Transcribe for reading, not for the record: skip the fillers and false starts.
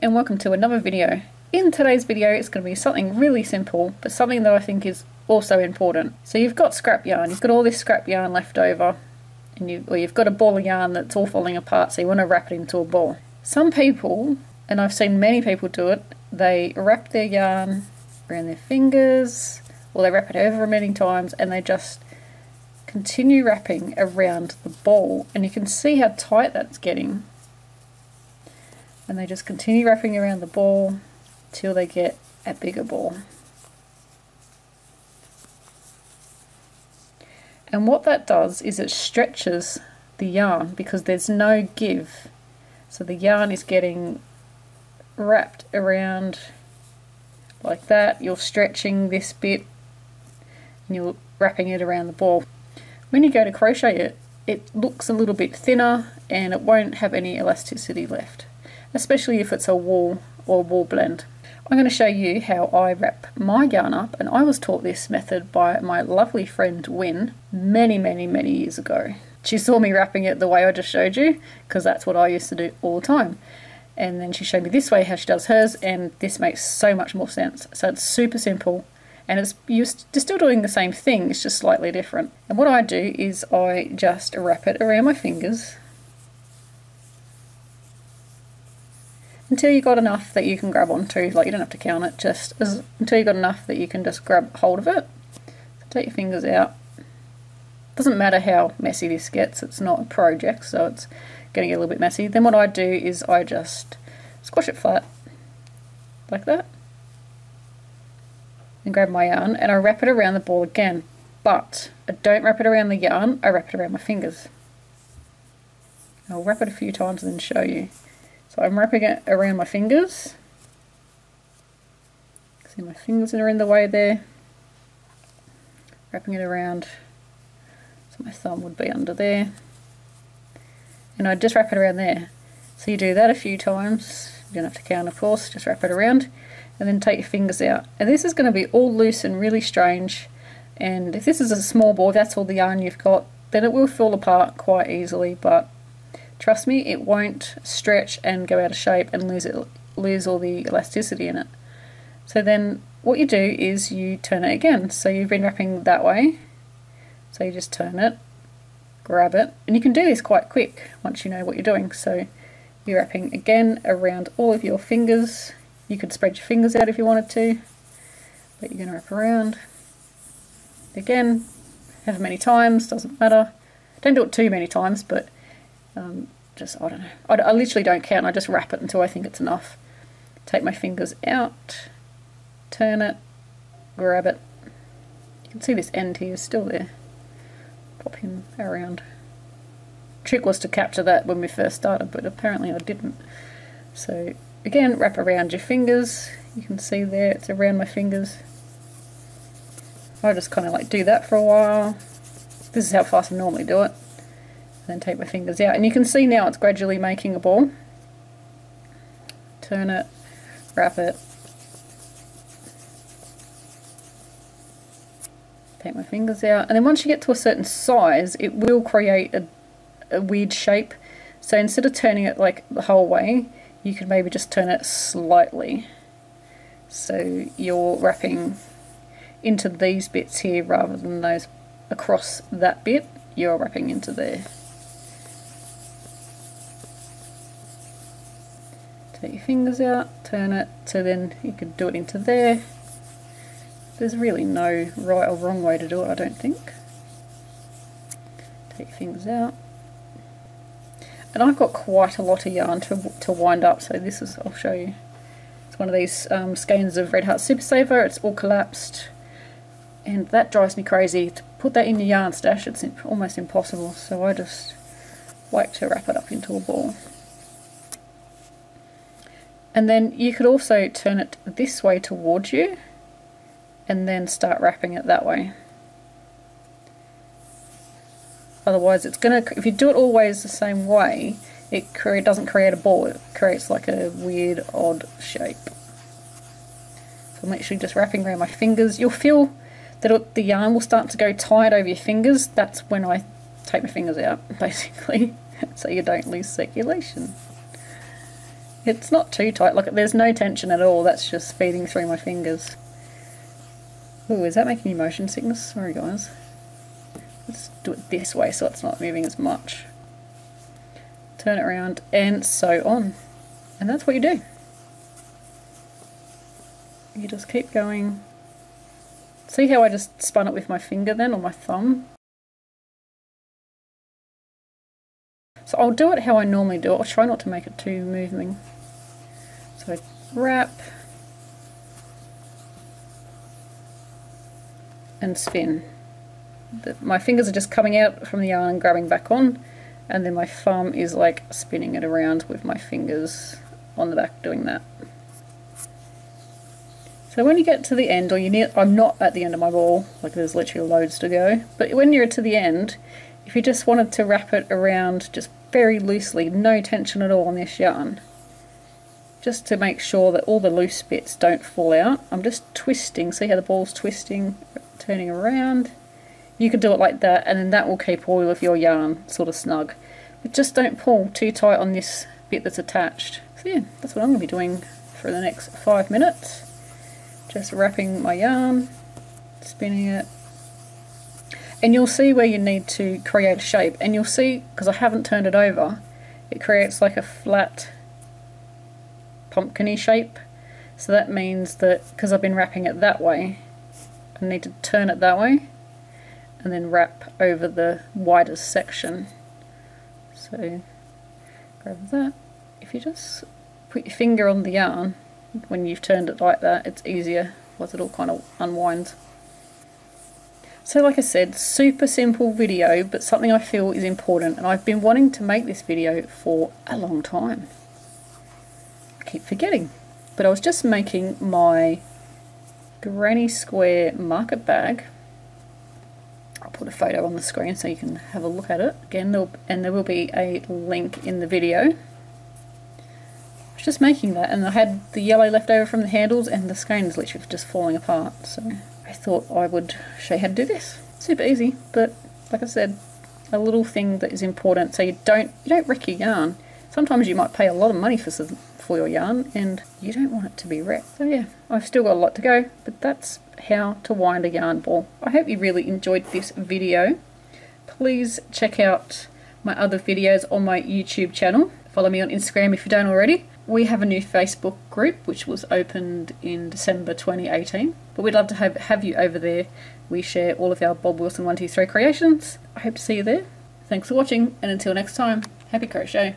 and welcome to another video. In today's video it's going to be something really simple, but something that I think is also important. So you've got scrap yarn, you've got all this scrap yarn left over, and you've got a ball of yarn that's all falling apart, so you want to wrap it into a ball. Some people, and I've seen many people do it, they wrap their yarn around their fingers, or they wrap it over many times, and they just continue wrapping around the ball, and you can see how tight that's getting. And they just continue wrapping around the ball till they get a bigger ball. And what that does is it stretches the yarn because there's no give. So the yarn is getting wrapped around like that. You're stretching this bit and you're wrapping it around the ball. When you go to crochet it, it looks a little bit thinner and it won't have any elasticity left, especially if it's a wool or wool blend. I'm going to show you how I wrap my yarn up, and I was taught this method by my lovely friend Wynne many years ago. She saw me wrapping it the way I just showed you because that's what I used to do all the time, and then she showed me this way how she does hers, and this makes so much more sense. So it's super simple and you're still doing the same thing, it's just slightly different. And what I do is I just wrap it around my fingers until you got enough that you can grab onto. Like, you don't have to count it, just until you got enough that you can just grab hold of it. So take your fingers out. Doesn't matter how messy this gets, it's not a project, so it's going to get a little bit messy. Then what I do is I just squash it flat like that and grab my yarn and I wrap it around the ball again, but I don't wrap it around the yarn, I wrap it around my fingers. I'll wrap it a few times and then show you. So I'm wrapping it around my fingers. See, my fingers are in the way there. Wrapping it around so my thumb would be under there. And I just wrap it around there. So you do that a few times. You don't have to count, of course, just wrap it around and then take your fingers out. And this is going to be all loose and really strange. And if this is a small ball, that's all the yarn you've got, then it will fall apart quite easily, but trust me, it won't stretch and go out of shape and lose all the elasticity in it. So then what you do is you turn it again. So you've been wrapping that way, so you just turn it, grab it, and you can do this quite quick once you know what you're doing. So you're wrapping again around all of your fingers. You could spread your fingers out if you wanted to, but you're going to wrap around again, however many times, doesn't matter. Don't do it too many times, but just, I don't know, I literally don't count, I just wrap it until I think it's enough. Take my fingers out, turn it, grab it. You can see this end here is still there. Pop him around. Trick was to capture that when we first started, but apparently I didn't. So again, wrap around your fingers. You can see there it's around my fingers. I just kind of like do that for a while. This is how fast I normally do it. Then take my fingers out, and you can see now it's gradually making a ball. Turn it, wrap it, take my fingers out, and then once you get to a certain size it will create a weird shape. So instead of turning it like the whole way, you could maybe just turn it slightly, so you're wrapping into these bits here rather than those across that bit. You're wrapping into there. Take your fingers out, turn it, so then you could do it into there. There's really no right or wrong way to do it, I don't think. Take your fingers out. And I've got quite a lot of yarn to wind up, so this is, I'll show you. It's one of these skeins of Red Heart Super Saver. It's all collapsed, and that drives me crazy. To put that in your yarn stash, it's almost impossible, so I just like to wrap it up into a ball. And then you could also turn it this way towards you and then start wrapping it that way. Otherwise it's gonna, if you do it always the same way, it doesn't create a ball, it creates like a weird odd shape. So I'm literally just wrapping around my fingers. You'll feel that the yarn will start to go tight over your fingers. That's when I take my fingers out, basically, so you don't lose circulation. It's not too tight, like there's no tension at all, that's just feeding through my fingers. Ooh, is that making you motion sickness? Sorry guys. Let's do it this way so it's not moving as much. Turn it around and sew on. And that's what you do. You just keep going. See how I just spun it with my finger then, or my thumb? So I'll do it how I normally do it. I'll try not to make it too moving. So wrap and spin. My fingers are just coming out from the yarn and grabbing back on, and then my thumb is like spinning it around with my fingers on the back doing that. So when you get to the end, or I'm not at the end of my ball, like there's literally loads to go, but when you're to the end, if you just wanted to wrap it around just very loosely, no tension at all on this yarn, just to make sure that all the loose bits don't fall out, I'm just twisting. See how the ball's twisting, turning around? You could do it like that, and then that will keep all of your yarn sort of snug. But just don't pull too tight on this bit that's attached. So yeah, that's what I'm going to be doing for the next 5 minutes. Just wrapping my yarn, spinning it, and you'll see where you need to create a shape, and you'll see, because I haven't turned it over, it creates like a flat pumpkin-y shape. So that means that because I've been wrapping it that way, I need to turn it that way and then wrap over the widest section. So grab that. If you just put your finger on the yarn when you've turned it like that, it's easier, otherwise it all kind of unwinds. So like I said, super simple video, but something I feel is important, and I've been wanting to make this video for a long time. I keep forgetting, but I was just making my granny square market bag. I'll put a photo on the screen so you can have a look at it again, and there will be a link in the video. I was just making that, and I had the yellow left over from the handles, and the skein is literally just falling apart, so I thought I would show you how to do this. Super easy, but like I said, a little thing that is important so you don't wreck your yarn. Sometimes you might pay a lot of money for your yarn, and you don't want it to be wrecked. So yeah, I've still got a lot to go, but that's how to wind a yarn ball. I hope you really enjoyed this video. Please check out my other videos on my YouTube channel. Follow me on Instagram if you don't already. We have a new Facebook group which was opened in December 2018, but we'd love to have you over there. We share all of our Bob Wilson 123 creations. I hope to see you there. Thanks for watching, and until next time, happy crochet.